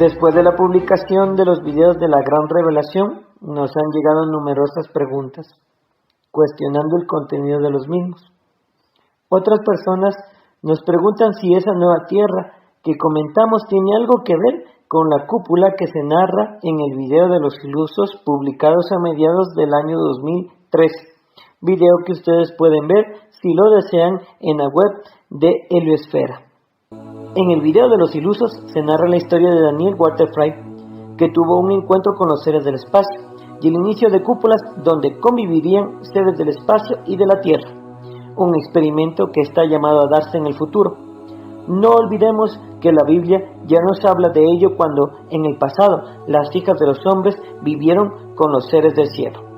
Después de la publicación de los videos de la Gran Revelación, nos han llegado numerosas preguntas, cuestionando el contenido de los mismos. Otras personas nos preguntan si esa nueva tierra que comentamos tiene algo que ver con la cúpula que se narra en el video de los ilusos publicados a mediados del año 2013, video que ustedes pueden ver si lo desean en la web de Heliosfera. En el video de los ilusos se narra la historia de Daniel Walter Frey, que tuvo un encuentro con los seres del espacio y el inicio de cúpulas donde convivirían seres del espacio y de la Tierra, un experimento que está llamado a darse en el futuro. No olvidemos que la Biblia ya nos habla de ello cuando en el pasado las hijas de los hombres vivieron con los seres del cielo.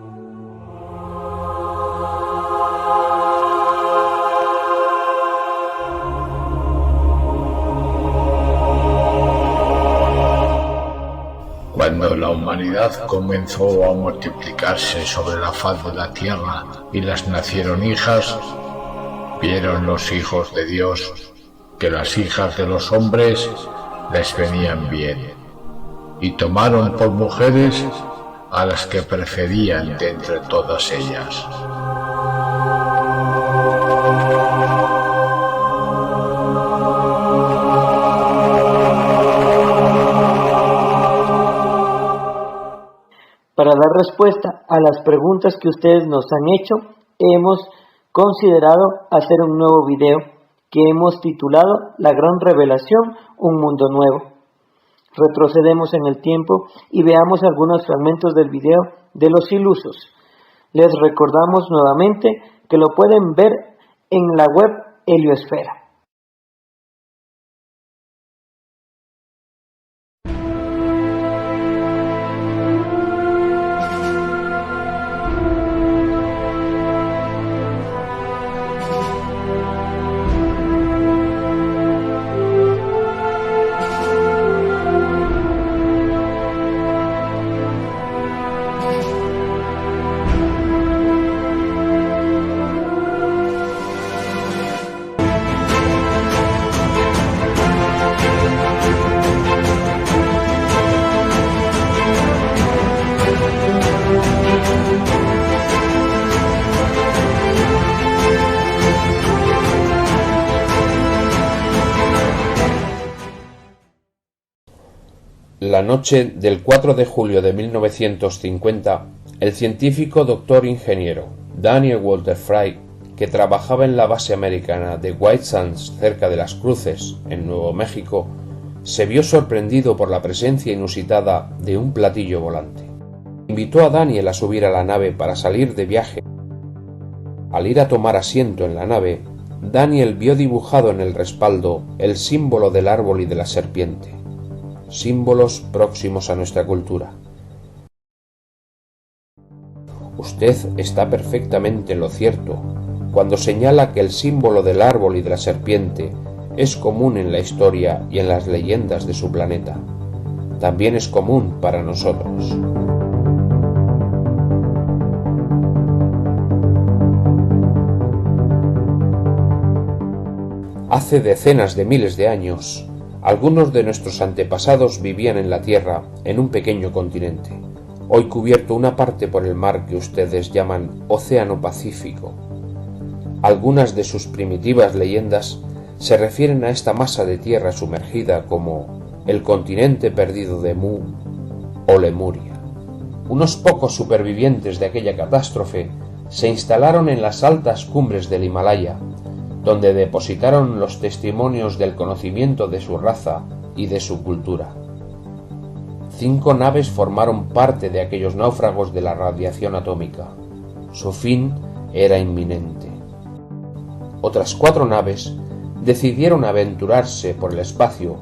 Cuando la humanidad comenzó a multiplicarse sobre la faz de la tierra y las nacieron hijas, vieron los hijos de Dios que las hijas de los hombres les venían bien, y tomaron por mujeres a las que preferían de entre todas ellas. Para dar respuesta a las preguntas que ustedes nos han hecho, hemos considerado hacer un nuevo video que hemos titulado La Gran Revelación, un mundo nuevo. Retrocedemos en el tiempo y veamos algunos fragmentos del video de los ilusos. Les recordamos nuevamente que lo pueden ver en la web Heliosfera. La noche del 4 de julio de 1950, el científico doctor ingeniero Daniel Walter Frey, que trabajaba en la base americana de White Sands cerca de Las Cruces, en Nuevo México, se vio sorprendido por la presencia inusitada de un platillo volante. Invitó a Daniel a subir a la nave para salir de viaje. Al ir a tomar asiento en la nave, Daniel vio dibujado en el respaldo el símbolo del árbol y de la serpiente, símbolos próximos a nuestra cultura. Usted está perfectamente en lo cierto cuando señala que el símbolo del árbol y de la serpiente es común en la historia y en las leyendas de su planeta. También es común para nosotros. Hace decenas de miles de años, algunos de nuestros antepasados vivían en la Tierra, en un pequeño continente, hoy cubierto una parte por el mar que ustedes llaman Océano Pacífico. Algunas de sus primitivas leyendas se refieren a esta masa de tierra sumergida como el continente perdido de Mu o Lemuria. Unos pocos supervivientes de aquella catástrofe se instalaron en las altas cumbres del Himalaya, donde depositaron los testimonios del conocimiento de su raza y de su cultura. 5 naves formaron parte de aquellos náufragos de la radiación atómica. Su fin era inminente. Otras 4 naves decidieron aventurarse por el espacio,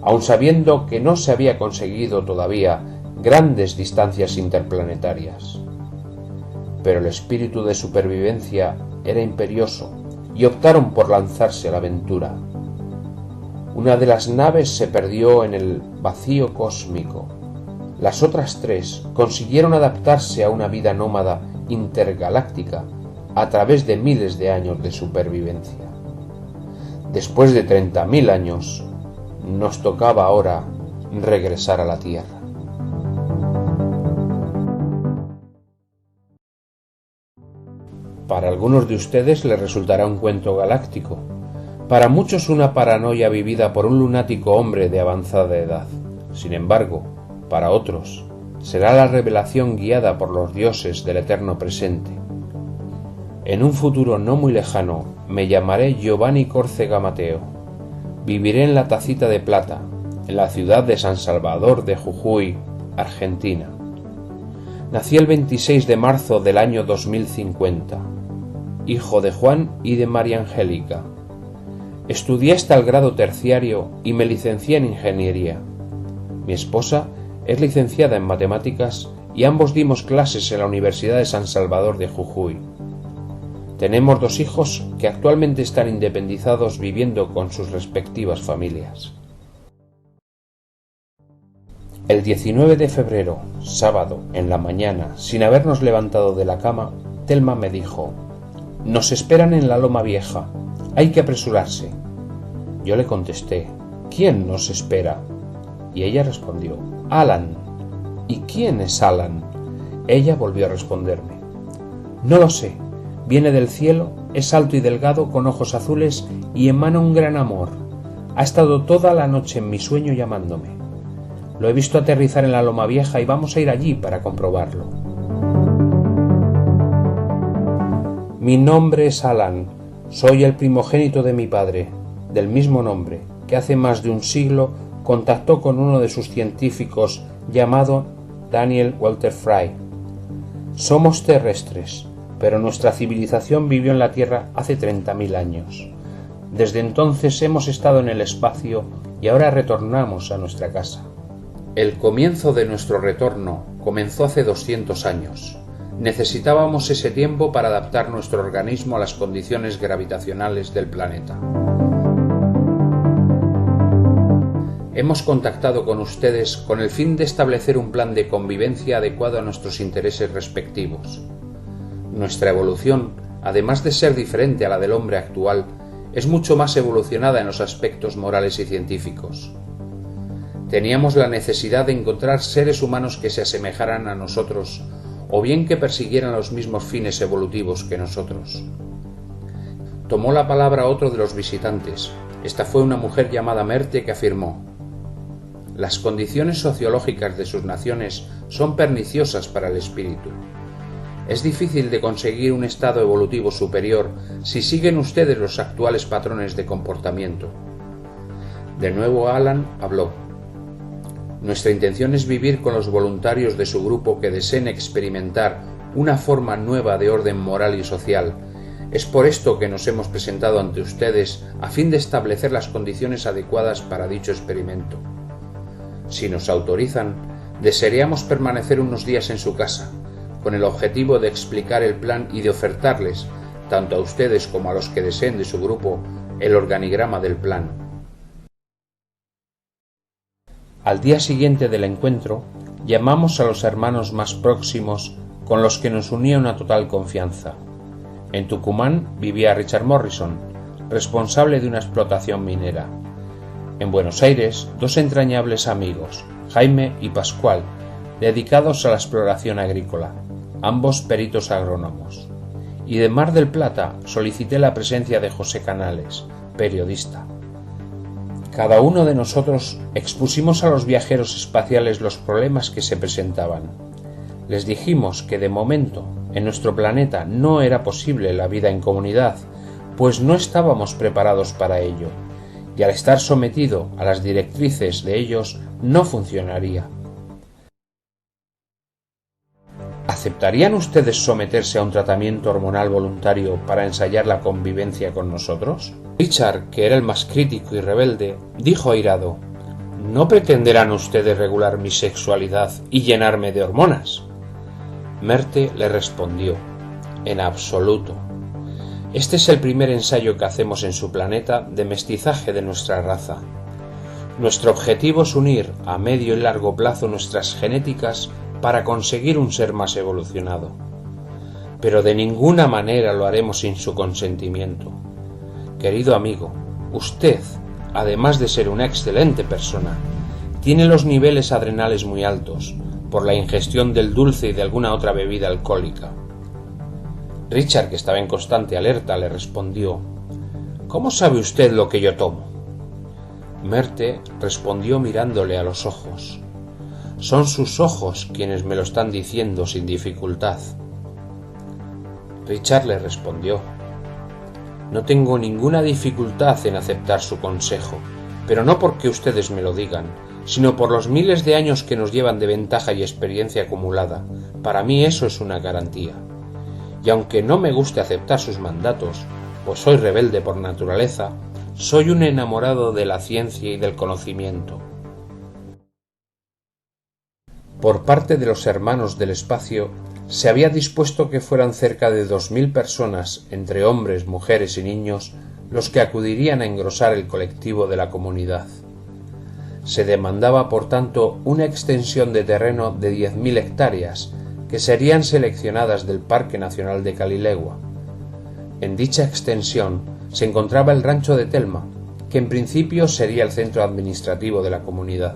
aun sabiendo que no se había conseguido todavía grandes distancias interplanetarias. Pero el espíritu de supervivencia era imperioso, y optaron por lanzarse a la aventura. Una de las naves se perdió en el vacío cósmico. Las otras 3 consiguieron adaptarse a una vida nómada intergaláctica a través de miles de años de supervivencia. Después de 30.000 años, nos tocaba ahora regresar a la Tierra. Para algunos de ustedes les resultará un cuento galáctico, para muchos una paranoia vivida por un lunático hombre de avanzada edad. Sin embargo, para otros, será la revelación guiada por los dioses del eterno presente. En un futuro no muy lejano, me llamaré Giovanni Córcega Mateo. Viviré en la Tacita de Plata, en la ciudad de San Salvador de Jujuy, Argentina. Nací el 26 de marzo del año 2050, hijo de Juan y de María Angélica. Estudié hasta el grado terciario y me licencié en ingeniería. Mi esposa es licenciada en matemáticas y ambos dimos clases en la Universidad de San Salvador de Jujuy. Tenemos 2 hijos que actualmente están independizados viviendo con sus respectivas familias. El 19 de febrero, sábado, en la mañana, sin habernos levantado de la cama, Telma me dijo: «Nos esperan en la Loma Vieja. Hay que apresurarse». Yo le contesté: «¿Quién nos espera?». Y ella respondió: «Alan». «¿Y quién es Alan?». Ella volvió a responderme: «No lo sé. Viene del cielo, es alto y delgado, con ojos azules y emana un gran amor. Ha estado toda la noche en mi sueño llamándome. Lo he visto aterrizar en la Loma Vieja y vamos a ir allí para comprobarlo». «Mi nombre es Alan. Soy el primogénito de mi padre, del mismo nombre, que hace más de un siglo contactó con uno de sus científicos llamado Daniel Walter Fry. Somos terrestres, pero nuestra civilización vivió en la Tierra hace 30.000 años. Desde entonces hemos estado en el espacio y ahora retornamos a nuestra casa». El comienzo de nuestro retorno comenzó hace 200 años. Necesitábamos ese tiempo para adaptar nuestro organismo a las condiciones gravitacionales del planeta. Hemos contactado con ustedes con el fin de establecer un plan de convivencia adecuado a nuestros intereses respectivos. Nuestra evolución, además de ser diferente a la del hombre actual, es mucho más evolucionada en los aspectos morales y científicos. Teníamos la necesidad de encontrar seres humanos que se asemejaran a nosotros o bien que persiguieran los mismos fines evolutivos que nosotros. Tomó la palabra otro de los visitantes. Esta fue una mujer llamada Merte que afirmó: «Las condiciones sociológicas de sus naciones son perniciosas para el espíritu. Es difícil de conseguir un estado evolutivo superior si siguen ustedes los actuales patrones de comportamiento». De nuevo Alan habló: «Nuestra intención es vivir con los voluntarios de su grupo que deseen experimentar una forma nueva de orden moral y social. Es por esto que nos hemos presentado ante ustedes a fin de establecer las condiciones adecuadas para dicho experimento. Si nos autorizan, desearíamos permanecer unos días en su casa, con el objetivo de explicar el plan y de ofertarles, tanto a ustedes como a los que deseen de su grupo, el organigrama del plan». Al día siguiente del encuentro, llamamos a los hermanos más próximos con los que nos unía una total confianza. En Tucumán vivía Richard Morrison, responsable de una explotación minera. En Buenos Aires, 2 entrañables amigos, Jaime y Pascual, dedicados a la exploración agrícola, ambos peritos agrónomos. Y de Mar del Plata solicité la presencia de José Canales, periodista. Cada uno de nosotros expusimos a los viajeros espaciales los problemas que se presentaban. Les dijimos que de momento en nuestro planeta no era posible la vida en comunidad, pues no estábamos preparados para ello, y al estar sometido a las directrices de ellos no funcionaría. ¿Aceptarían ustedes someterse a un tratamiento hormonal voluntario para ensayar la convivencia con nosotros? Richard, que era el más crítico y rebelde, dijo airado: «¿No pretenderán ustedes regular mi sexualidad y llenarme de hormonas?». Merte le respondió: «En absoluto. Este es el primer ensayo que hacemos en su planeta de mestizaje de nuestra raza. Nuestro objetivo es unir a medio y largo plazo nuestras genéticas para conseguir un ser más evolucionado. Pero de ninguna manera lo haremos sin su consentimiento. Querido amigo, usted, además de ser una excelente persona, Tiene los niveles adrenales muy altos, por la ingestión del dulce y de alguna otra bebida alcohólica. Richard, que estaba en constante alerta, le respondió: ¿Cómo sabe usted lo que yo tomo? Merte respondió mirándole a los ojos: Son sus ojos quienes me lo están diciendo sin dificultad. Richard le respondió: No tengo ninguna dificultad en aceptar su consejo, pero no porque ustedes me lo digan, sino por los miles de años que nos llevan de ventaja y experiencia acumulada. Para mí eso es una garantía. Y aunque no me guste aceptar sus mandatos, pues soy rebelde por naturaleza, soy un enamorado de la ciencia y del conocimiento. Por parte de los hermanos del espacio, se había dispuesto que fueran cerca de 2000 personas, entre hombres, mujeres y niños, los que acudirían a engrosar el colectivo de la comunidad. Se demandaba, por tanto, una extensión de terreno de 10.000 hectáreas, que serían seleccionadas del Parque Nacional de Calilegua. En dicha extensión se encontraba el rancho de Telma, que en principio sería el centro administrativo de la comunidad.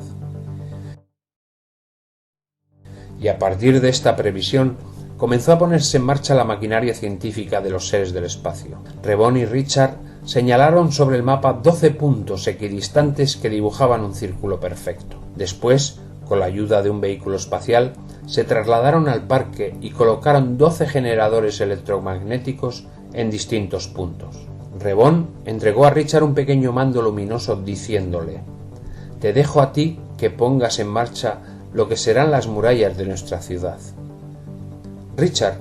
Y a partir de esta previsión comenzó a ponerse en marcha la maquinaria científica de los seres del espacio. Reborn y Richard señalaron sobre el mapa 12 puntos equidistantes que dibujaban un círculo perfecto. Después, con la ayuda de un vehículo espacial, se trasladaron al parque y colocaron 12 generadores electromagnéticos en distintos puntos. Reborn entregó a Richard un pequeño mando luminoso diciéndole: «Te dejo a ti que pongas en marcha lo que serán las murallas de nuestra ciudad». Richard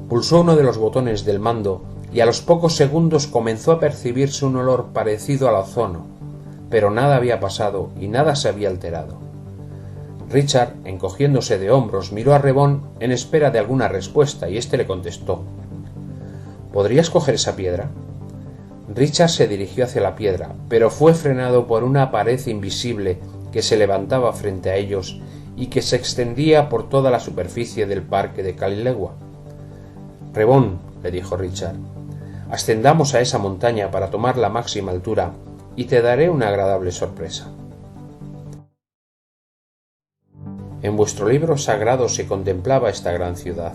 pulsó uno de los botones del mando y a los pocos segundos comenzó a percibirse un olor parecido al ozono, pero nada había pasado y nada se había alterado. Richard, encogiéndose de hombros, miró a Reborn en espera de alguna respuesta y éste le contestó: «¿Podrías coger esa piedra?». Richard se dirigió hacia la piedra, pero fue frenado por una pared invisible que se levantaba frente a ellos y que se extendía por toda la superficie del parque de Calilegua. «Reborn», le dijo Richard, «ascendamos a esa montaña para tomar la máxima altura y te daré una agradable sorpresa». En vuestro libro sagrado se contemplaba esta gran ciudad.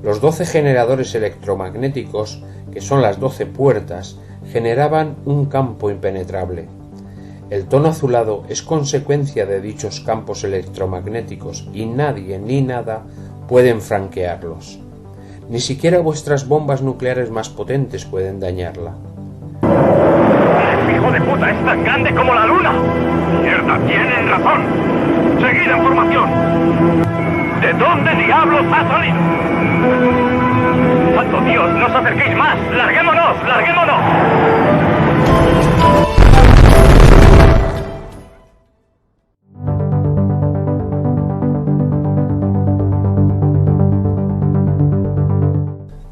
Los 12 generadores electromagnéticos, que son las 12 puertas, generaban un campo impenetrable. El tono azulado es consecuencia de dichos campos electromagnéticos y nadie ni nada pueden franquearlos. Ni siquiera vuestras bombas nucleares más potentes pueden dañarla. ¡El hijo de puta es tan grande como la luna! ¡Mierda, tienen razón! ¡Seguid en formación! ¿De dónde diablos ha salido? ¡Santo Dios, no os acerquéis más! ¡Larguémonos, larguémonos!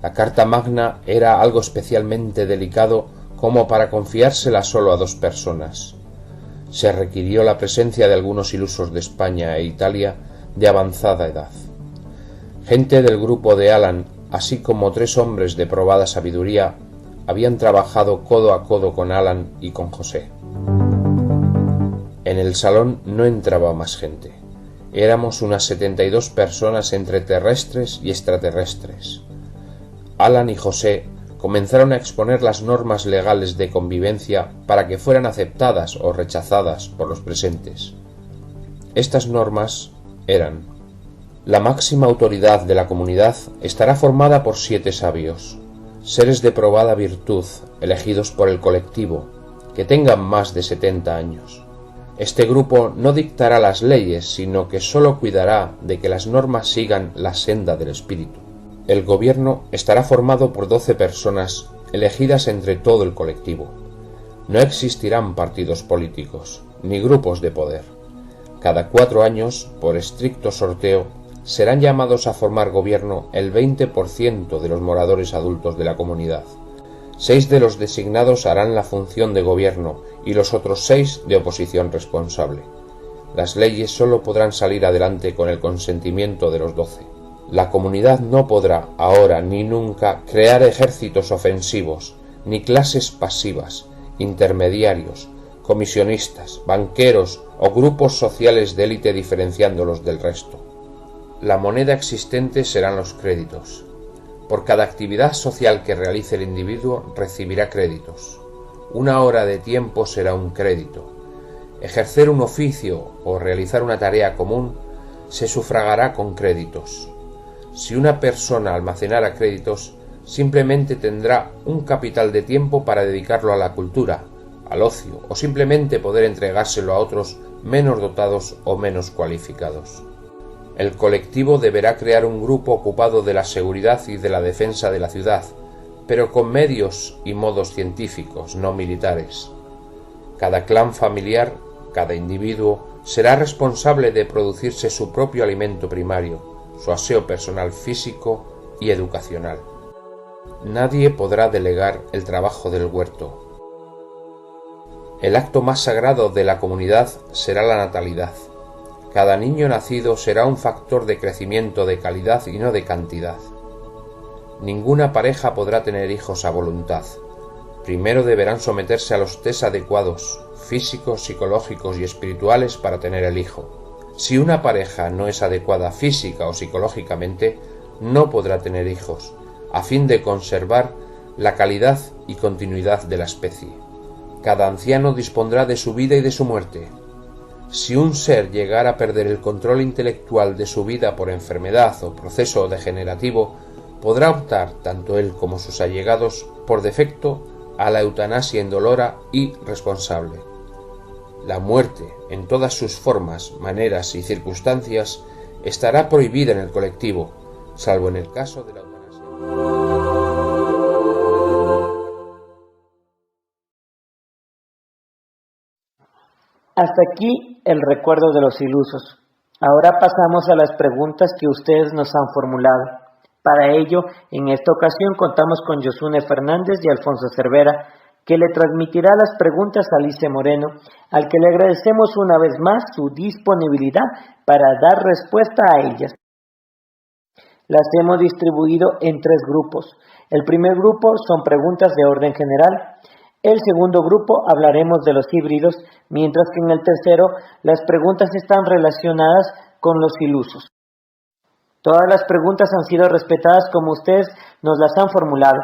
La Carta Magna era algo especialmente delicado como para confiársela solo a 2 personas. Se requirió la presencia de algunos ilusos de España e Italia de avanzada edad. Gente del grupo de Alan, así como 3 hombres de probada sabiduría, habían trabajado codo a codo con Alan y con José. En el salón no entraba más gente. Éramos unas 72 personas entre terrestres y extraterrestres. Alan y José comenzaron a exponer las normas legales de convivencia para que fueran aceptadas o rechazadas por los presentes. Estas normas eran: la máxima autoridad de la comunidad estará formada por 7 sabios, seres de probada virtud, elegidos por el colectivo, que tengan más de 70 años. Este grupo no dictará las leyes, sino que sólo cuidará de que las normas sigan la senda del espíritu. El gobierno estará formado por 12 personas elegidas entre todo el colectivo. No existirán partidos políticos, ni grupos de poder. Cada 4 años, por estricto sorteo, serán llamados a formar gobierno el 20% de los moradores adultos de la comunidad. 6 de los designados harán la función de gobierno y los otros 6 de oposición responsable. Las leyes sólo podrán salir adelante con el consentimiento de los 12. La comunidad no podrá, ahora ni nunca, crear ejércitos ofensivos, ni clases pasivas, intermediarios, comisionistas, banqueros o grupos sociales de élite diferenciándolos del resto. La moneda existente serán los créditos. Por cada actividad social que realice el individuo recibirá créditos. Una hora de tiempo será un crédito. Ejercer un oficio o realizar una tarea común se sufragará con créditos. Si una persona almacenara créditos, simplemente tendrá un capital de tiempo para dedicarlo a la cultura, al ocio o simplemente poder entregárselo a otros menos dotados o menos cualificados. El colectivo deberá crear un grupo ocupado de la seguridad y de la defensa de la ciudad, pero con medios y modos científicos, no militares. Cada clan familiar, cada individuo, será responsable de producirse su propio alimento primario, su aseo personal físico y educacional. Nadie podrá delegar el trabajo del huerto. El acto más sagrado de la comunidad será la natalidad. Cada niño nacido será un factor de crecimiento de calidad y no de cantidad. Ninguna pareja podrá tener hijos a voluntad. Primero deberán someterse a los test adecuados, físicos, psicológicos y espirituales para tener el hijo. Si una pareja no es adecuada física o psicológicamente, no podrá tener hijos, a fin de conservar la calidad y continuidad de la especie. Cada anciano dispondrá de su vida y de su muerte. Si un ser llegara a perder el control intelectual de su vida por enfermedad o proceso degenerativo, podrá optar, tanto él como sus allegados, por defecto, a la eutanasia indolora y responsable. La muerte, en todas sus formas, maneras y circunstancias, estará prohibida en el colectivo, salvo en el caso de la eutanasia. Hasta aquí el recuerdo de los ilusos. Ahora pasamos a las preguntas que ustedes nos han formulado. Para ello, en esta ocasión contamos con Yosune Fernández y Alfonso Cervera, que le transmitirá las preguntas a Alice Moreno, al que le agradecemos una vez más su disponibilidad para dar respuesta a ellas. Las hemos distribuido en 3 grupos. El primer grupo son preguntas de orden general. El segundo grupo hablaremos de los híbridos, mientras que en el tercero las preguntas están relacionadas con los ilusos. Todas las preguntas han sido respetadas como ustedes nos las han formulado.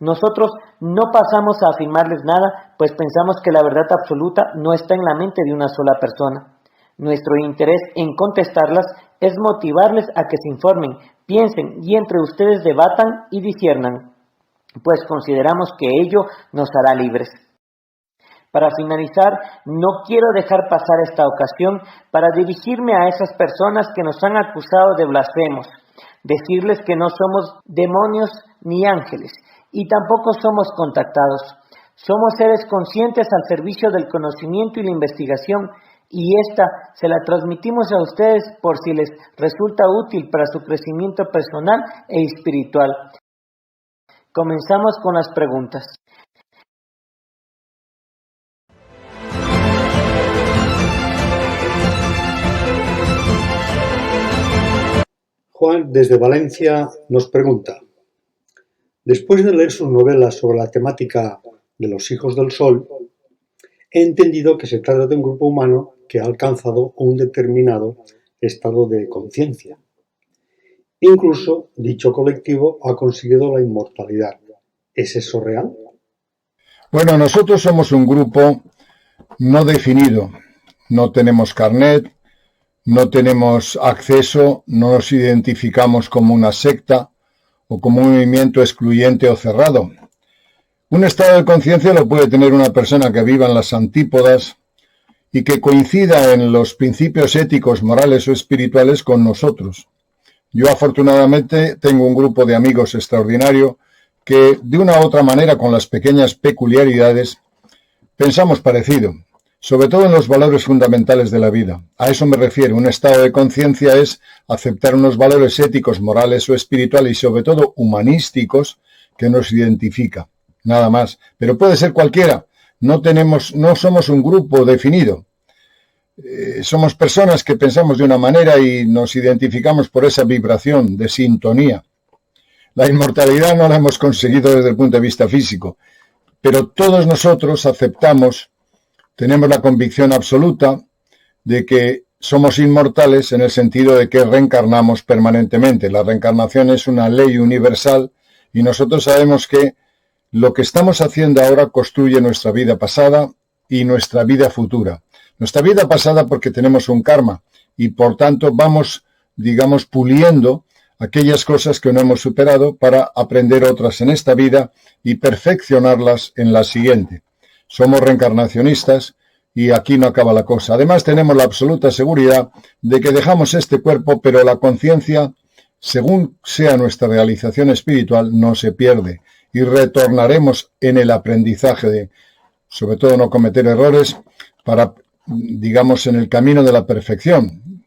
Nosotros no pasamos a afirmarles nada, pues pensamos que la verdad absoluta no está en la mente de una sola persona. Nuestro interés en contestarlas es motivarles a que se informen, piensen y entre ustedes debatan y disciernan, pues consideramos que ello nos hará libres. Para finalizar, no quiero dejar pasar esta ocasión para dirigirme a esas personas que nos han acusado de blasfemos, decirles que no somos demonios ni ángeles, y tampoco somos contactados. Somos seres conscientes al servicio del conocimiento y la investigación, y esta se la transmitimos a ustedes por si les resulta útil para su crecimiento personal e espiritual. Comenzamos con las preguntas. Juan, desde Valencia, nos pregunta: después de leer sus novelas sobre la temática de los hijos del sol, he entendido que se trata de un grupo humano que ha alcanzado un determinado estado de conciencia. Incluso, dicho colectivo ha conseguido la inmortalidad. ¿Es eso real? Bueno, nosotros somos un grupo no definido. No tenemos carnet, no tenemos acceso, no nos identificamos como una secta o como un movimiento excluyente o cerrado. Un estado de conciencia lo puede tener una persona que viva en las antípodas y que coincida en los principios éticos, morales o espirituales con nosotros. Yo afortunadamente tengo un grupo de amigos extraordinario que de una u otra manera, con las pequeñas peculiaridades, pensamos parecido, sobre todo en los valores fundamentales de la vida. A eso me refiero. Un estado de conciencia es aceptar unos valores éticos, morales o espirituales y sobre todo humanísticos que nos identifica. Nada más. Pero puede ser cualquiera. No somos un grupo definido. Somos personas que pensamos de una manera y nos identificamos por esa vibración de sintonía. La inmortalidad no la hemos conseguido desde el punto de vista físico, pero todos nosotros aceptamos, tenemos la convicción absoluta de que somos inmortales en el sentido de que reencarnamos permanentemente. La reencarnación es una ley universal y nosotros sabemos que lo que estamos haciendo ahora construye nuestra vida pasada y nuestra vida futura. Nuestra vida pasada porque tenemos un karma y por tanto vamos, digamos, puliendo aquellas cosas que no hemos superado para aprender otras en esta vida y perfeccionarlas en la siguiente. Somos reencarnacionistas y aquí no acaba la cosa. Además tenemos la absoluta seguridad de que dejamos este cuerpo, pero la conciencia, según sea nuestra realización espiritual, no se pierde y retornaremos en el aprendizaje de, sobre todo, no cometer errores para, digamos, en el camino de la perfección.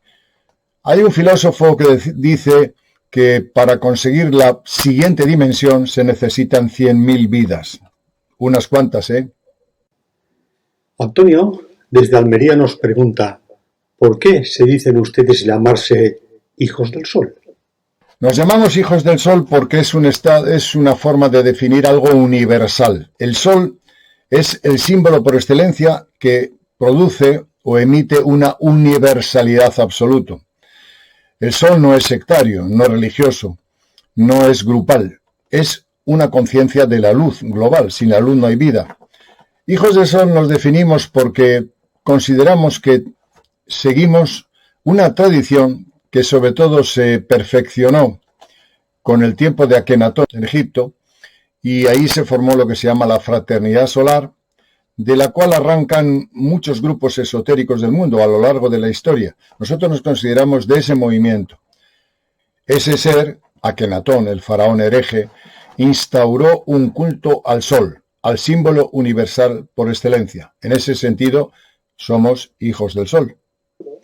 Hay un filósofo que dice que para conseguir la siguiente dimensión se necesitan 100.000 vidas. Unas cuantas, ¿eh? Antonio, desde Almería, nos pregunta, ¿por qué se dicen ustedes llamarse hijos del sol? Nos llamamos hijos del sol porque es una forma de definir algo universal. El sol es el símbolo por excelencia que produce o emite una universalidad absoluta. El sol no es sectario, no es religioso, no es grupal, es una conciencia de la luz global. Sin la luz no hay vida. Hijos del sol nos definimos porque consideramos que seguimos una tradición que sobre todo se perfeccionó con el tiempo de Akenatón en Egipto, y ahí se formó lo que se llama la fraternidad solar, de la cual arrancan muchos grupos esotéricos del mundo a lo largo de la historia. Nosotros nos consideramos de ese movimiento. Ese ser, Akenatón, el faraón hereje, instauró un culto al sol, al símbolo universal por excelencia. En ese sentido, somos hijos del sol.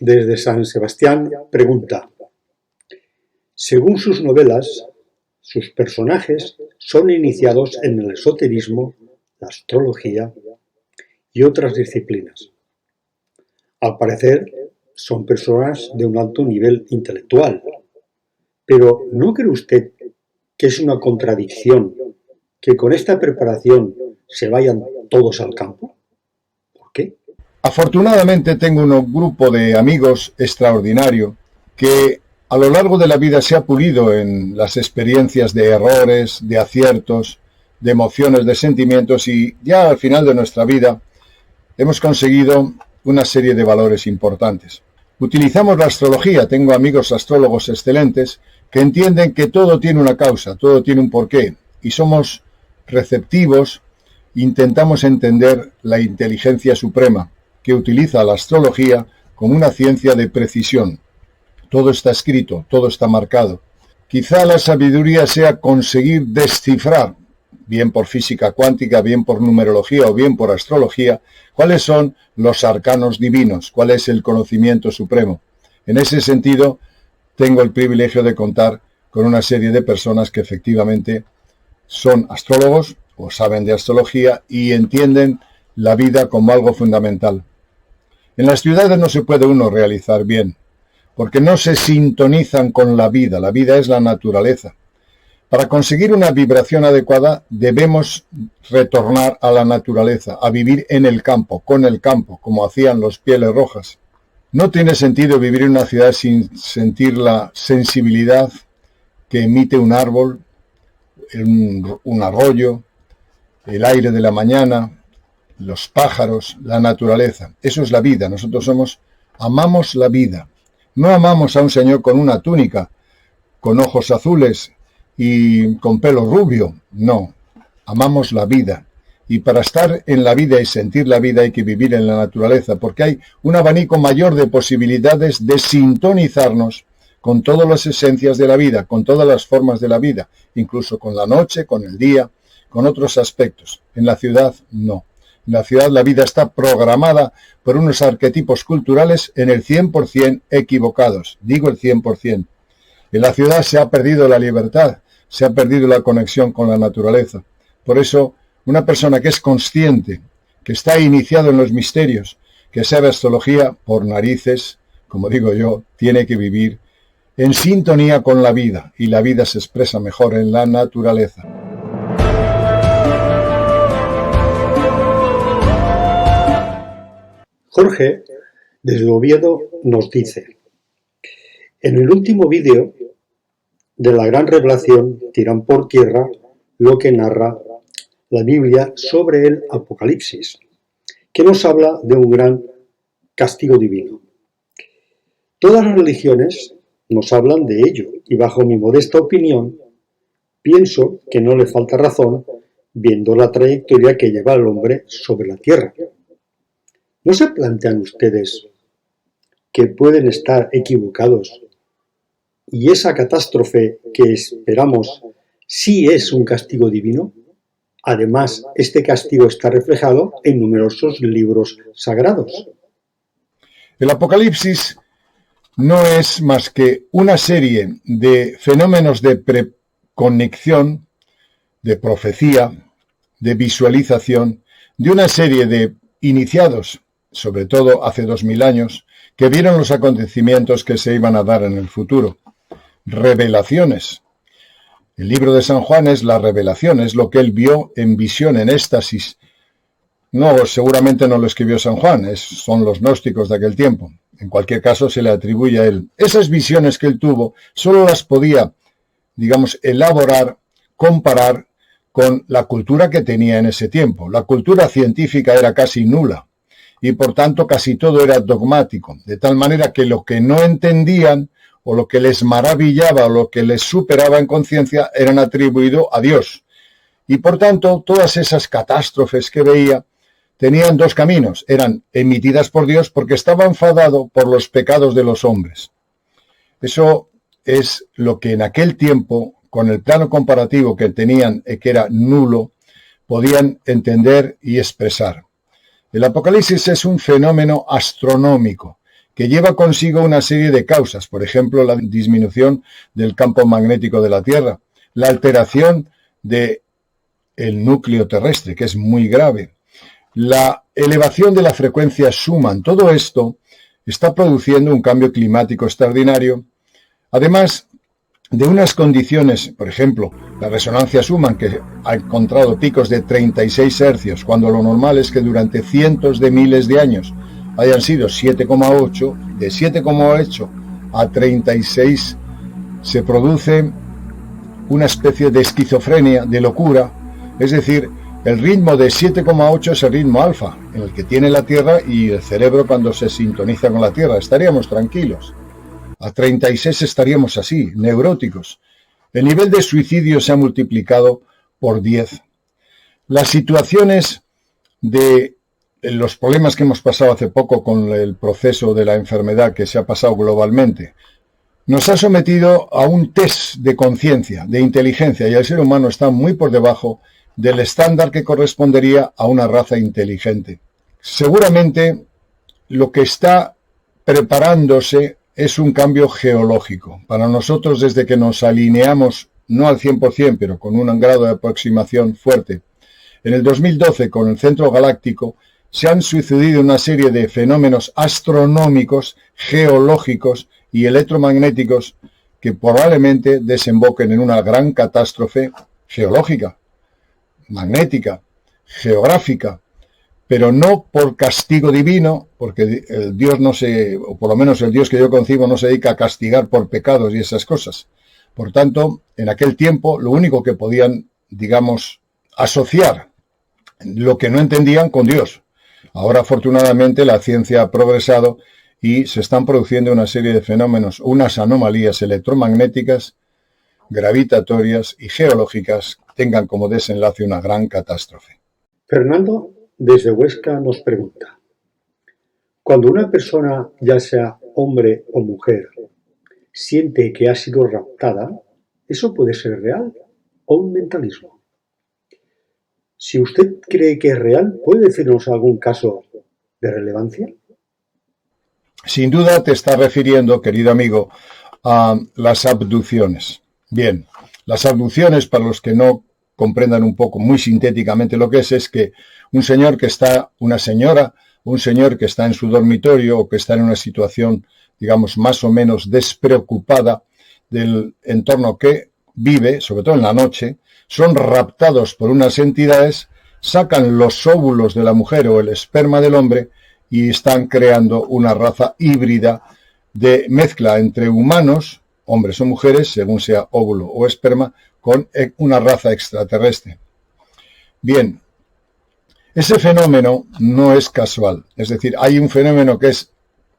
Desde San Sebastián pregunta, según sus novelas, sus personajes son iniciados en el esoterismo, la astrología y otras disciplinas. Al parecer, son personas de un alto nivel intelectual. Pero ¿no cree usted que es una contradicción que con esta preparación se vayan todos al campo? ¿Por qué? Afortunadamente tengo un grupo de amigos extraordinario que a lo largo de la vida se ha pulido en las experiencias de errores, de aciertos, de emociones, de sentimientos, y ya al final de nuestra vida hemos conseguido una serie de valores importantes. Utilizamos la astrología, tengo amigos astrólogos excelentes que entienden que todo tiene una causa, todo tiene un porqué, y somos receptivos, intentamos entender la inteligencia suprema que utiliza la astrología como una ciencia de precisión. Todo está escrito, todo está marcado. Quizá la sabiduría sea conseguir descifrar, bien por física cuántica, bien por numerología o bien por astrología, cuáles son los arcanos divinos, cuál es el conocimiento supremo. En ese sentido, tengo el privilegio de contar con una serie de personas que efectivamente son astrólogos o saben de astrología y entienden la vida como algo fundamental. En las ciudades no se puede uno realizar bien, porque no se sintonizan con la vida es la naturaleza. Para conseguir una vibración adecuada debemos retornar a la naturaleza, a vivir en el campo, con el campo, como hacían los Pieles Rojas. No tiene sentido vivir en una ciudad sin sentir la sensibilidad que emite un árbol, un arroyo, el aire de la mañana, los pájaros, la naturaleza. Eso es la vida. Nosotros amamos la vida. No amamos a un señor con una túnica, con ojos azules y con pelo rubio. No, amamos la vida. Y para estar en la vida y sentir la vida hay que vivir en la naturaleza, porque hay un abanico mayor de posibilidades de sintonizarnos con todas las esencias de la vida, con todas las formas de la vida, incluso con la noche, con el día, con otros aspectos. En la ciudad, no. En la ciudad la vida está programada por unos arquetipos culturales en el 100% equivocados. Digo el 100%. En la ciudad se ha perdido la libertad, se ha perdido la conexión con la naturaleza. Por eso, una persona que es consciente, que está iniciado en los misterios, que sabe astrología por narices, como digo yo, tiene que vivir en sintonía con la vida, y la vida se expresa mejor en la naturaleza. Jorge desde Oviedo nos dice: en el último vídeo de la gran revelación tiran por tierra lo que narra la Biblia sobre el Apocalipsis, que nos habla de un gran castigo divino. Todas las religiones nos hablan de ello y bajo mi modesta opinión pienso que no le falta razón viendo la trayectoria que lleva el hombre sobre la tierra. ¿No se plantean ustedes que pueden estar equivocados y esa catástrofe que esperamos sí es un castigo divino? Además, este castigo está reflejado en numerosos libros sagrados. El Apocalipsis no es más que una serie de fenómenos de preconexión, de profecía, de visualización, de una serie de iniciados, sobre todo hace 2000 años, que vieron los acontecimientos que se iban a dar en el futuro. Revelaciones. El libro de San Juan es la revelación, es lo que él vio en visión, en éxtasis. No, seguramente no lo escribió San Juan, son los gnósticos de aquel tiempo. En cualquier caso, se le atribuye a él. Esas visiones que él tuvo, solo las podía, elaborar, comparar con la cultura que tenía en ese tiempo. La cultura científica era casi nula y, por tanto, casi todo era dogmático, de tal manera que lo que no entendían o lo que les maravillaba o lo que les superaba en conciencia eran atribuido a Dios. Y, por tanto, todas esas catástrofes que veía tenían dos caminos, eran emitidas por Dios porque estaba enfadado por los pecados de los hombres. Eso es lo que en aquel tiempo, con el plano comparativo que tenían, que era nulo, podían entender y expresar. El Apocalipsis es un fenómeno astronómico que lleva consigo una serie de causas, por ejemplo, la disminución del campo magnético de la Tierra, la alteración del núcleo terrestre, que es muy grave, la elevación de la frecuencia Schumann. Todo esto está produciendo un cambio climático extraordinario, además de unas condiciones, por ejemplo, la resonancia Schumann, que ha encontrado picos de 36 hercios, cuando lo normal es que durante cientos de miles de años hayan sido 7,8, de 7,8 a 36 se produce una especie de esquizofrenia, de locura, es decir, el ritmo de 7,8 es el ritmo alfa, en el que tiene la Tierra y el cerebro cuando se sintoniza con la Tierra. Estaríamos tranquilos. A 36 estaríamos así, neuróticos. El nivel de suicidio se ha multiplicado por 10. Las situaciones de los problemas que hemos pasado hace poco con el proceso de la enfermedad que se ha pasado globalmente, nos ha sometido a un test de conciencia, de inteligencia, y el ser humano está muy por debajo del estándar que correspondería a una raza inteligente. Seguramente lo que está preparándose es un cambio geológico. Para nosotros, desde que nos alineamos, no al 100%, pero con un grado de aproximación fuerte, en el 2012 con el Centro Galáctico, se han sucedido una serie de fenómenos astronómicos, geológicos y electromagnéticos que probablemente desemboquen en una gran catástrofe geológica, magnética, geográfica, pero no por castigo divino, porque el Dios no se, o por lo menos el Dios que yo concibo, no se dedica a castigar por pecados y esas cosas. Por tanto, en aquel tiempo, lo único que podían, asociar lo que no entendían con Dios. Ahora, afortunadamente, la ciencia ha progresado y se están produciendo una serie de fenómenos, unas anomalías electromagnéticas, gravitatorias y geológicas, tengan como desenlace una gran catástrofe. Fernando, desde Huesca, nos pregunta: cuando una persona, ya sea hombre o mujer, siente que ha sido raptada, ¿eso puede ser real o un mentalismo? Si usted cree que es real, ¿puede decirnos algún caso de relevancia? Sin duda te está refiriendo, querido amigo, a las abducciones. Bien, las abducciones, para los que no comprendan un poco muy sintéticamente lo que es que un señor que está, una señora, un señor que está en su dormitorio o que está en una situación, más o menos despreocupada del entorno que vive, sobre todo en la noche, son raptados por unas entidades, sacan los óvulos de la mujer o el esperma del hombre y están creando una raza híbrida de mezcla entre humanos, hombres o mujeres, según sea óvulo o esperma, con una raza extraterrestre. Bien, ese fenómeno no es casual, es decir, hay un fenómeno que es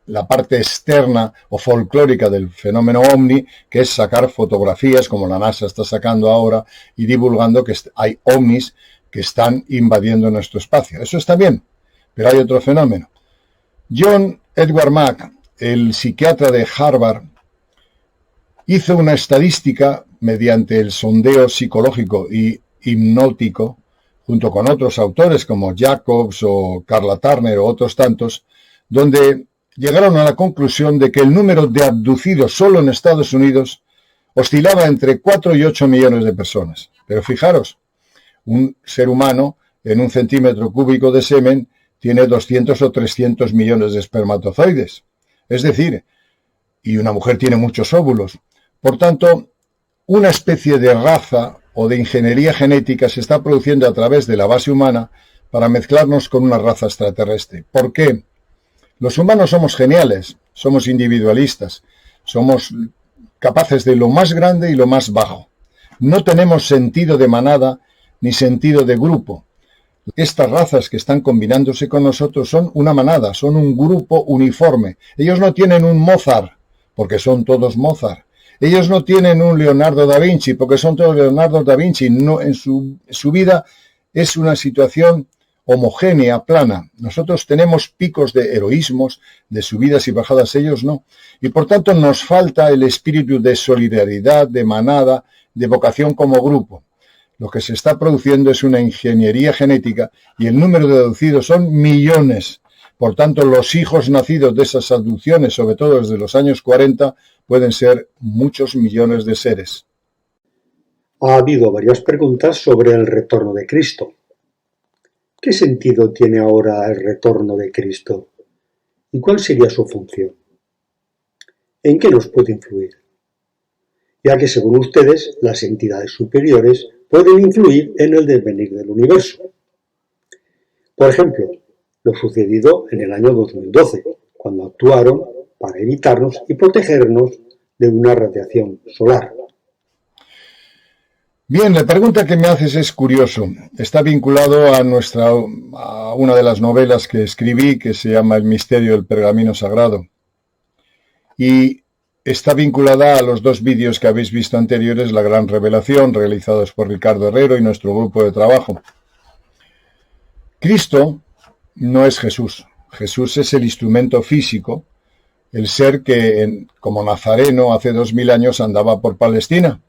la parte externa o folclórica del fenómeno ovni, que es sacar fotografías, como la NASA está sacando ahora, y divulgando que hay ovnis que están invadiendo nuestro espacio. Eso está bien, pero hay otro fenómeno. John Edward Mack, el psiquiatra de Harvard, hizo una estadística mediante el sondeo psicológico y hipnótico, junto con otros autores como Jacobs o Carla Turner o otros tantos, donde llegaron a la conclusión de que el número de abducidos solo en Estados Unidos oscilaba entre 4 y 8 millones de personas. Pero fijaros, un ser humano en un centímetro cúbico de semen tiene 200 o 300 millones de espermatozoides. Es decir, y una mujer tiene muchos óvulos. Por tanto, una especie de raza o de ingeniería genética se está produciendo a través de la base humana para mezclarnos con una raza extraterrestre. ¿Por qué? Los humanos somos geniales, somos individualistas, somos capaces de lo más grande y lo más bajo. No tenemos sentido de manada ni sentido de grupo. Estas razas que están combinándose con nosotros son una manada, son un grupo uniforme. Ellos no tienen un Mozart, porque son todos Mozart. Ellos no tienen un Leonardo da Vinci, porque son todos Leonardo da Vinci. No, en su vida es una situación homogénea, plana. Nosotros tenemos picos de heroísmos, de subidas y bajadas, ellos no. Y por tanto nos falta el espíritu de solidaridad, de manada, de vocación como grupo. Lo que se está produciendo es una ingeniería genética y el número de abducidos son millones. Por tanto, los hijos nacidos de esas abducciones, sobre todo desde los años 40, pueden ser muchos millones de seres. Ha habido varias preguntas sobre el retorno de Cristo. ¿Qué sentido tiene ahora el retorno de Cristo? ¿Y cuál sería su función? ¿En qué nos puede influir? Ya que, según ustedes, las entidades superiores pueden influir en el devenir del universo. Por ejemplo, lo sucedido en el año 2012, cuando actuaron para evitarnos y protegernos de una radiación solar. Bien, la pregunta que me haces es curioso. Está vinculado a una de las novelas que escribí, que se llama El misterio del pergamino sagrado. Y está vinculada a los 2 vídeos que habéis visto anteriores, La Gran Revelación, realizados por Ricardo Herrero y nuestro grupo de trabajo. Cristo no es Jesús. Jesús es el instrumento físico, el ser que, como nazareno, hace 2000 años andaba por Palestina.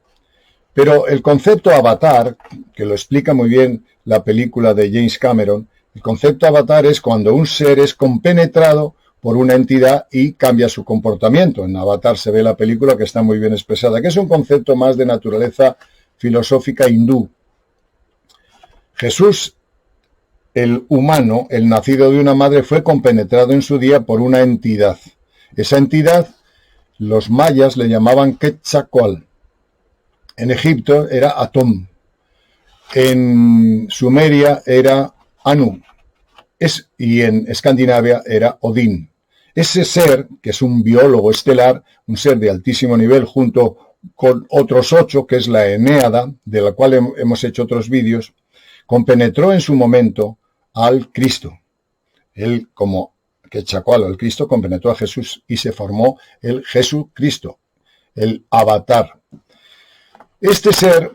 Pero el concepto avatar, que lo explica muy bien la película de James Cameron, el concepto avatar es cuando un ser es compenetrado por una entidad y cambia su comportamiento. En Avatar se ve la película, que está muy bien expresada, que es un concepto más de naturaleza filosófica hindú. Jesús, el humano, el nacido de una madre, fue compenetrado en su día por una entidad. Esa entidad, los mayas le llamaban Quetzalcóatl. En Egipto era Atom. En Sumeria era Anu. Y en Escandinavia era Odín. Ese ser, que es un biólogo estelar, un ser de altísimo nivel, junto con otros 8, que es la Enéada, de la cual hemos hecho otros vídeos, compenetró en su momento al Cristo. Él, como Quetzalcóatl, el Cristo, compenetró a Jesús y se formó el Jesucristo, el avatar. Este ser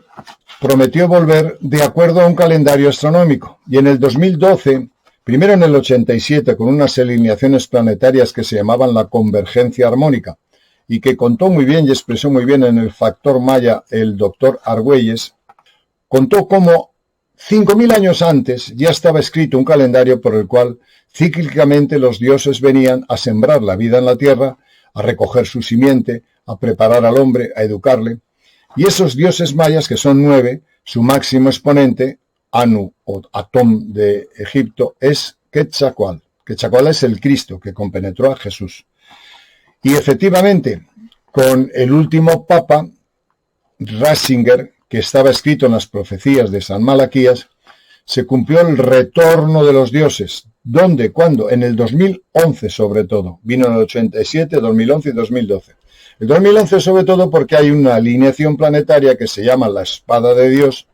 prometió volver de acuerdo a un calendario astronómico y en el 2012, primero en el 87 con unas alineaciones planetarias que se llamaban la convergencia armónica y que contó muy bien y expresó muy bien en el factor maya el doctor Argüelles, contó cómo 5000 años antes ya estaba escrito un calendario por el cual cíclicamente los dioses venían a sembrar la vida en la tierra, a recoger su simiente, a preparar al hombre, a educarle. Y esos dioses mayas, que son 9, su máximo exponente, Anu o Atom de Egipto, es Quetzalcóatl. Quetzalcóatl es el Cristo que compenetró a Jesús. Y efectivamente, con el último papa, Ratzinger, que estaba escrito en las profecías de San Malaquías, se cumplió el retorno de los dioses. ¿Dónde? ¿Cuándo? En el 2011 sobre todo. Vino en el 87, 2011 y 2012. El 2011 sobre todo porque hay una alineación planetaria que se llama la Espada de Dios,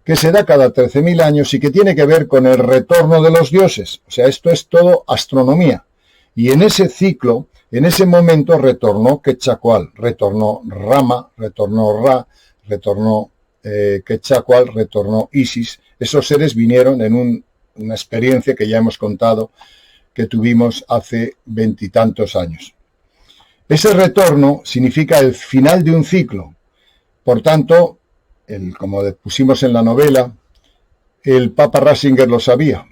que se da cada 13.000 años y que tiene que ver con el retorno de los dioses. O sea, esto es todo astronomía. Y en ese ciclo, en ese momento retornó Quetzalcóatl, retornó Rama, retornó Ra, retornó Quetzalcóatl, retornó Isis. Esos seres vinieron en una experiencia que ya hemos contado que tuvimos hace 20 y tantos años. Ese retorno significa el final de un ciclo. Por tanto, como pusimos en la novela, el Papa Ratzinger lo sabía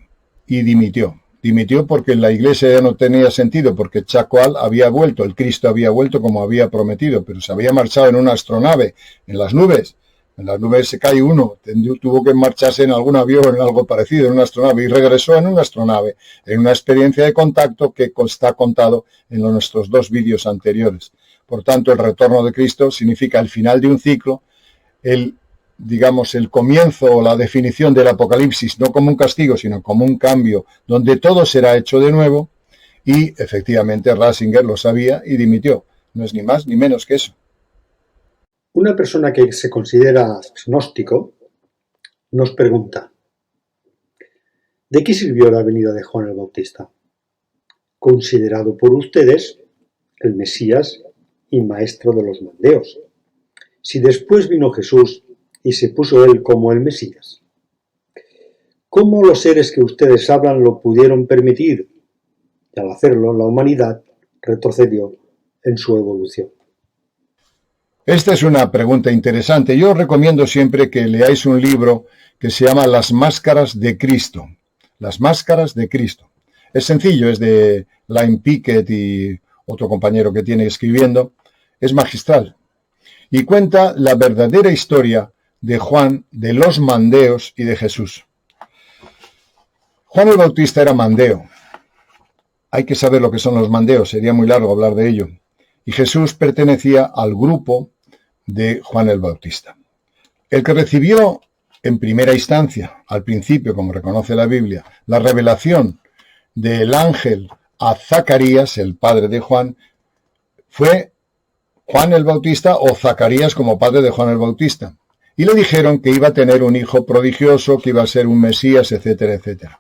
y dimitió. Dimitió porque la Iglesia ya no tenía sentido, porque Quetzalcóatl había vuelto, el Cristo había vuelto como había prometido, pero se había marchado en una astronave, en las nubes. En las nubes se cae uno, tuvo que marcharse en algún avión, en algo parecido, en una astronave, y regresó en una astronave, en una experiencia de contacto que está contado en nuestros 2 vídeos anteriores. Por tanto, el retorno de Cristo significa el final de un ciclo, el comienzo o la definición del Apocalipsis, no como un castigo, sino como un cambio, donde todo será hecho de nuevo, y efectivamente Ratzinger lo sabía y dimitió. No es ni más ni menos que eso. Una persona que se considera gnóstico nos pregunta: ¿de qué sirvió la venida de Juan el Bautista, considerado por ustedes el Mesías y maestro de los mandeos, si después vino Jesús y se puso él como el Mesías? ¿Cómo los seres que ustedes hablan lo pudieron permitir? Y al hacerlo, la humanidad retrocedió en su evolución. Esta es una pregunta interesante. Yo os recomiendo siempre que leáis un libro que se llama Las Máscaras de Cristo. Las Máscaras de Cristo. Es sencillo, es de Lime Pickett y otro compañero que tiene escribiendo. Es magistral. Y cuenta la verdadera historia de Juan, de los mandeos y de Jesús. Juan el Bautista era mandeo. Hay que saber lo que son los mandeos, sería muy largo hablar de ello. Y Jesús pertenecía al grupo de Juan el Bautista. El que recibió en primera instancia, al principio, como reconoce la Biblia, la revelación del ángel a Zacarías, el padre de Juan, fue Juan el Bautista o Zacarías como padre de Juan el Bautista. Y le dijeron que iba a tener un hijo prodigioso, que iba a ser un Mesías, etcétera, etcétera.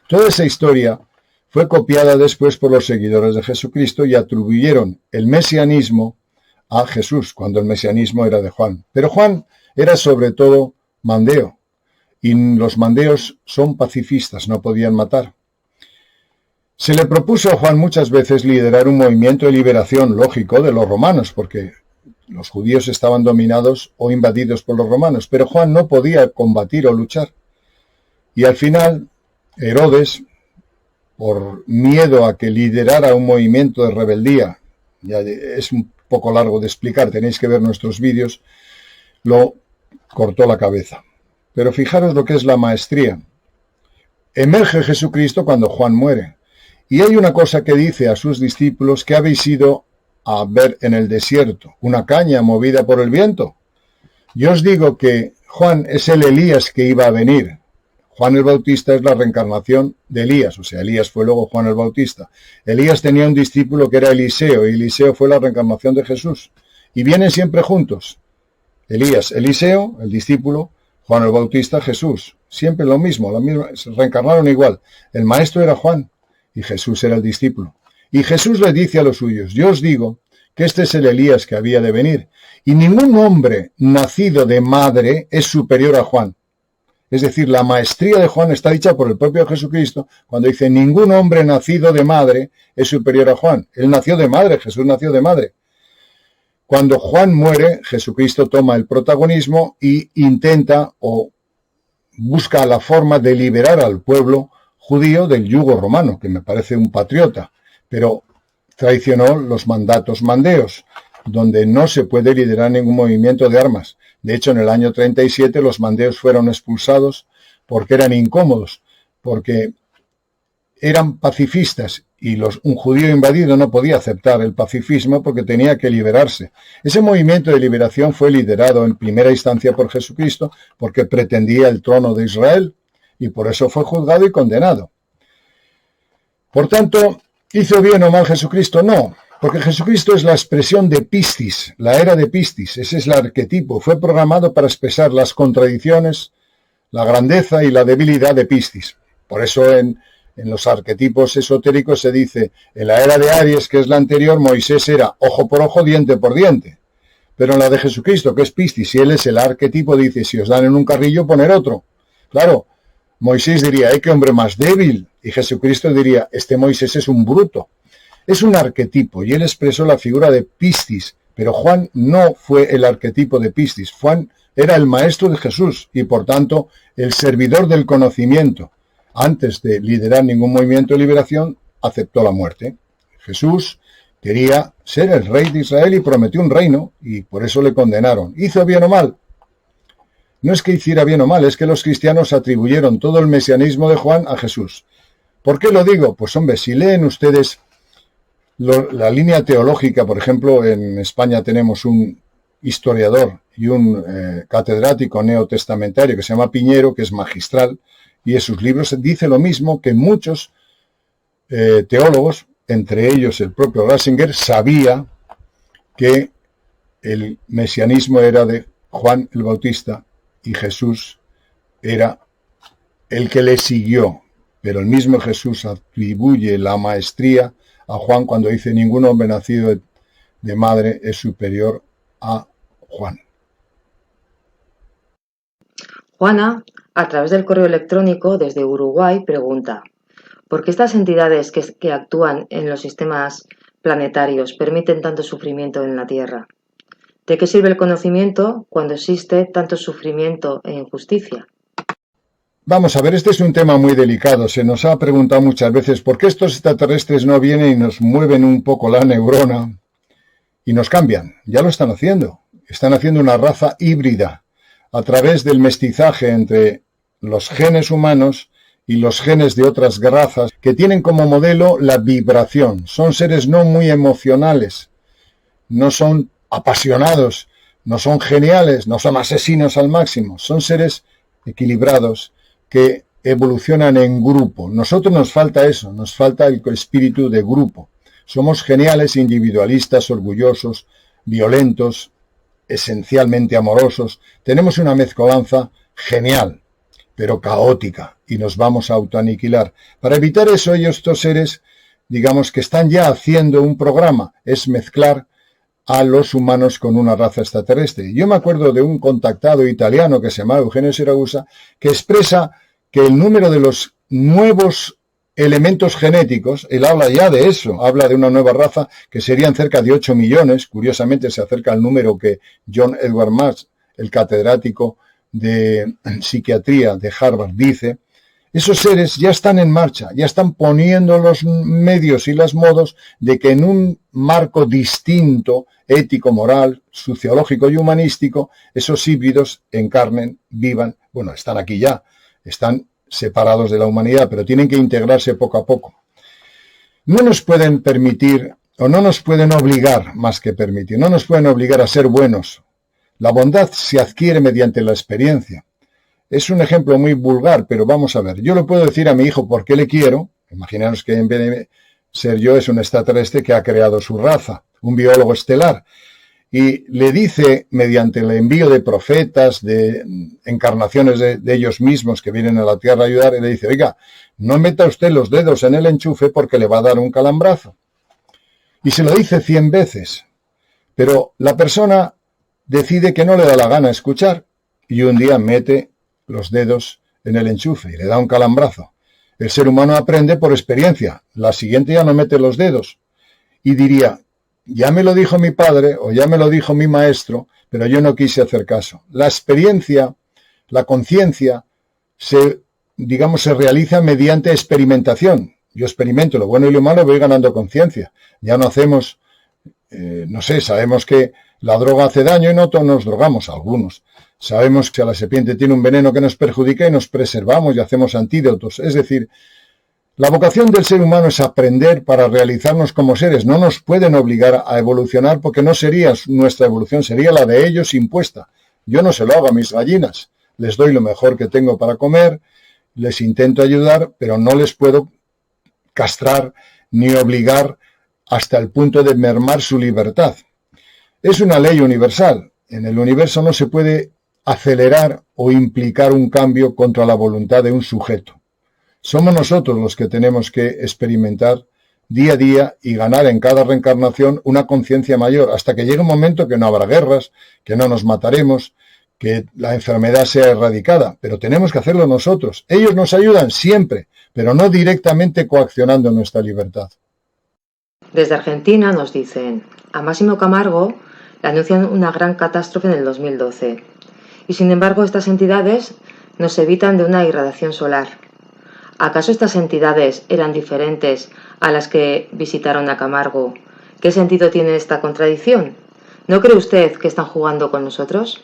Toda esa historia fue copiada después por los seguidores de Jesucristo y atribuyeron el mesianismo a Jesús, cuando el mesianismo era de Juan. Pero Juan era sobre todo mandeo, y los mandeos son pacifistas, no podían matar. Se le propuso a Juan muchas veces liderar un movimiento de liberación lógico de los romanos, porque los judíos estaban dominados o invadidos por los romanos, pero Juan no podía combatir o luchar. Y al final, Herodes, por miedo a que liderara un movimiento de rebeldía, ya es un poco largo de explicar, tenéis que ver nuestros vídeos, lo cortó la cabeza. Pero fijaros lo que es la maestría. Emerge Jesucristo cuando Juan muere. Y hay una cosa que dice a sus discípulos: ¿qué habéis ido a ver en el desierto? ¿Una caña movida por el viento? Yo os digo que Juan es el Elías que iba a venir. Juan el Bautista es la reencarnación de Elías, o sea, Elías fue luego Juan el Bautista. Elías tenía un discípulo que era Eliseo, y Eliseo fue la reencarnación de Jesús. Y vienen siempre juntos. Elías, Eliseo, el discípulo, Juan el Bautista, Jesús. Siempre lo mismo, se reencarnaron igual. El maestro era Juan y Jesús era el discípulo. Y Jesús le dice a los suyos: yo os digo que este es el Elías que había de venir. Y ningún hombre nacido de madre es superior a Juan. Es decir, la maestría de Juan está dicha por el propio Jesucristo cuando dice: ningún hombre nacido de madre es superior a Juan. Él nació de madre, Jesús nació de madre. Cuando Juan muere, Jesucristo toma el protagonismo y intenta o busca la forma de liberar al pueblo judío del yugo romano, que me parece un patriota, pero traicionó los mandatos mandeos, donde no se puede liderar ningún movimiento de armas. De hecho, en el año 37 los mandeos fueron expulsados porque eran incómodos, porque eran pacifistas y un judío invadido no podía aceptar el pacifismo porque tenía que liberarse. Ese movimiento de liberación fue liderado en primera instancia por Jesucristo porque pretendía el trono de Israel y por eso fue juzgado y condenado. Por tanto, ¿hizo bien o mal Jesucristo? No, porque Jesucristo es la expresión de Piscis, la era de Piscis, ese es el arquetipo, fue programado para expresar las contradicciones, la grandeza y la debilidad de Piscis. Por eso en los arquetipos esotéricos se dice, en la era de Aries, que es la anterior, Moisés era ojo por ojo, diente por diente. Pero en la de Jesucristo, que es Piscis, si él es el arquetipo, dice, si os dan en un carrillo, poner otro. Claro, Moisés diría, qué hombre más débil. Y Jesucristo diría, este Moisés es un bruto. Es un arquetipo, y él expresó la figura de Piscis, pero Juan no fue el arquetipo de Piscis. Juan era el maestro de Jesús, y por tanto, el servidor del conocimiento. Antes de liderar ningún movimiento de liberación, aceptó la muerte. Jesús quería ser el rey de Israel y prometió un reino, y por eso le condenaron. ¿Hizo bien o mal? No es que hiciera bien o mal, es que los cristianos atribuyeron todo el mesianismo de Juan a Jesús. ¿Por qué lo digo? Pues hombre, si leen ustedes la línea teológica, por ejemplo, en España tenemos un historiador y un catedrático neotestamentario que se llama Piñero, que es magistral, y en sus libros dice lo mismo que muchos teólogos, entre ellos el propio Ratzinger, sabía que el mesianismo era de Juan el Bautista y Jesús era el que le siguió. Pero el mismo Jesús atribuye la maestría a Juan cuando dice ningún hombre nacido de madre es superior a Juan. Juana, a través del correo electrónico desde Uruguay, pregunta: ¿por qué estas entidades que actúan en los sistemas planetarios permiten tanto sufrimiento en la Tierra? ¿De qué sirve el conocimiento cuando existe tanto sufrimiento e injusticia? Vamos a ver, este es un tema muy delicado. Se nos ha preguntado muchas veces por qué estos extraterrestres no vienen y nos mueven un poco la neurona y nos cambian. Ya lo están haciendo. Están haciendo una raza híbrida a través del mestizaje entre los genes humanos y los genes de otras razas que tienen como modelo la vibración. Son seres no muy emocionales, no son apasionados, no son geniales, no son asesinos al máximo, son seres equilibrados que evolucionan en grupo. Nosotros nos falta eso, nos falta el espíritu de grupo. Somos geniales, individualistas, orgullosos, violentos, esencialmente amorosos. Tenemos una mezcolanza genial, pero caótica, y nos vamos a autoaniquilar. Para evitar eso, estos seres, digamos que están ya haciendo un programa, es mezclar a los humanos con una raza extraterrestre. Yo me acuerdo de un contactado italiano que se llama Eugenio Siragusa, que expresa que el número de los nuevos elementos genéticos, él habla ya de eso, habla de una nueva raza que serían cerca de 8 millones, curiosamente se acerca al número que John Edward Marsh, el catedrático de psiquiatría de Harvard, dice. Esos seres ya están en marcha, ya están poniendo los medios y los modos de que en un marco distinto, ético, moral, sociológico y humanístico, esos híbridos encarnen, vivan, bueno, están aquí ya, están separados de la humanidad, pero tienen que integrarse poco a poco. No nos pueden permitir, o no nos pueden obligar, más que permitir, no nos pueden obligar a ser buenos. La bondad se adquiere mediante la experiencia. Es un ejemplo muy vulgar, pero vamos a ver. Yo le puedo decir a mi hijo por qué le quiero. Imaginaros que en vez de ser yo es un extraterrestre que ha creado su raza, un biólogo estelar. Y le dice, mediante el envío de profetas, de encarnaciones de ellos mismos que vienen a la Tierra a ayudar, y le dice, oiga, no meta usted los dedos en el enchufe porque le va a dar un calambrazo. Y se lo dice 100 veces. Pero la persona decide que no le da la gana escuchar y un día mete los dedos en el enchufe y le da un calambrazo. El ser humano aprende por experiencia. La siguiente ya no mete los dedos. Y diría, ya me lo dijo mi padre o ya me lo dijo mi maestro, pero yo no quise hacer caso. La experiencia, la conciencia, se realiza mediante experimentación. Yo experimento lo bueno y lo malo y voy ganando conciencia. Ya no hacemos, sabemos que la droga hace daño y no todos nos drogamos, algunos. Sabemos que la serpiente tiene un veneno que nos perjudica y nos preservamos y hacemos antídotos. Es decir, la vocación del ser humano es aprender para realizarnos como seres. No nos pueden obligar a evolucionar porque no sería nuestra evolución, sería la de ellos impuesta. Yo no se lo hago a mis gallinas. Les doy lo mejor que tengo para comer, les intento ayudar, pero no les puedo castrar ni obligar hasta el punto de mermar su libertad. Es una ley universal. En el universo no se puede acelerar o implicar un cambio contra la voluntad de un sujeto. Somos nosotros los que tenemos que experimentar día a día y ganar en cada reencarnación una conciencia mayor, hasta que llegue un momento que no habrá guerras, que no nos mataremos, que la enfermedad sea erradicada, pero tenemos que hacerlo nosotros. Ellos nos ayudan siempre, pero no directamente coaccionando nuestra libertad. Desde Argentina nos dicen, a Máximo Camargo le anuncian una gran catástrofe en el 2012 y sin embargo estas entidades nos evitan de una irradiación solar. ¿Acaso estas entidades eran diferentes a las que visitaron a Camargo? ¿Qué sentido tiene esta contradicción? ¿No cree usted que están jugando con nosotros?